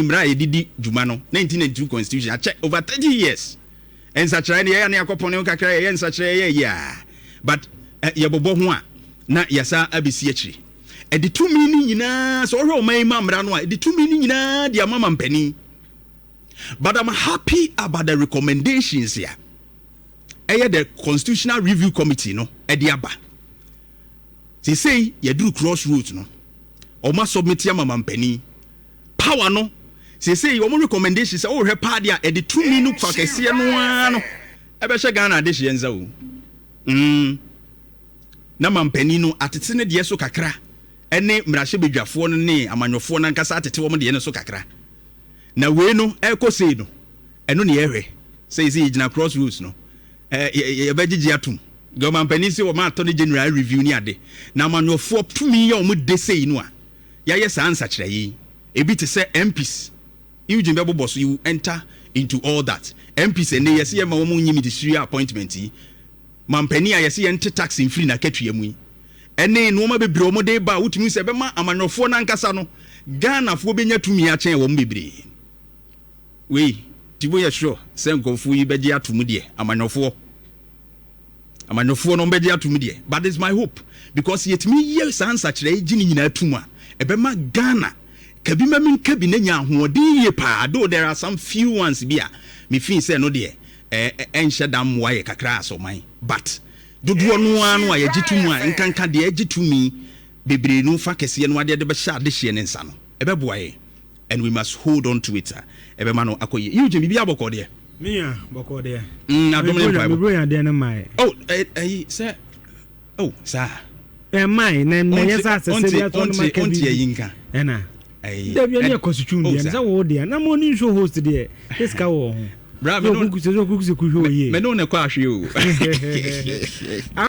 Mra edidi dwuma no 1992 constitution a check over 30 years. And such an ya na akopone kakra ye such ya. But ye bobo ho a na yasa abisi akiri. E de 2 minutes nyina so hwe o man mamra no a de 2 minutes nyina de amama mpani. But I'm happy about the recommendations here. The Constitutional Review Committee no aba. They say you do crossroads no. Or must submit your mampeni. Power no. They say your recommendations oh her party at the 2 minutes for Kessia no. Ebesha Ghana this yenza o. Na mampeni no atete de so kakra. Ene mrahye bedwafo no ne amanyofo na nkasa atete wo de ne so kakra. Na we no ekose no. Eno ne ehwe. Say igina crossroads no. Yebegigi atum. Government penisi wo ma attorney general review ni ade. Na manofo tumi ya omo de sei no a. Ya yes answer kire yi. Ebi te say MPs. You jimbe bobo so you enter into all that. MPs ene yes ye ma wo mu nyimi de appointment yi. Mampeni a yes ye ente tax in free na katwa mu yi. Ene no ma bebre omo de ba utumi se be ma amanofo na nkasa no. Ghana fo benya tumi a chen wo bebre. We Tibo ya sure sen konfu yi beji atumu de amanyofo no beji atumu de but it's my hope because yet me years answer kire gini nyina atumu a ebema Ghana kabi mamin kabi na nya hoodi ye pa do there are some few ones bia me feel say no de enhye dam wa ye kakra so man but dodo no anu a ye gitumu a nkanka de gitumi bebre no fa kese no ade de be sha de hye ne nsa no ebeboa ye and we must hold on to it. Ebemano akoye. You Jimmy bia boko de. Me a boko de. Adomle ya de na mai. Oh, sir. Oh, sir. Mai na yesa se se to no make bi. Yinka. Ena. Da bi na constitution de na wo de na mo ni show host de. Eska wo ho. Bra me no kuku se kuku se kuhwo ye. Me no na kwa hwe o.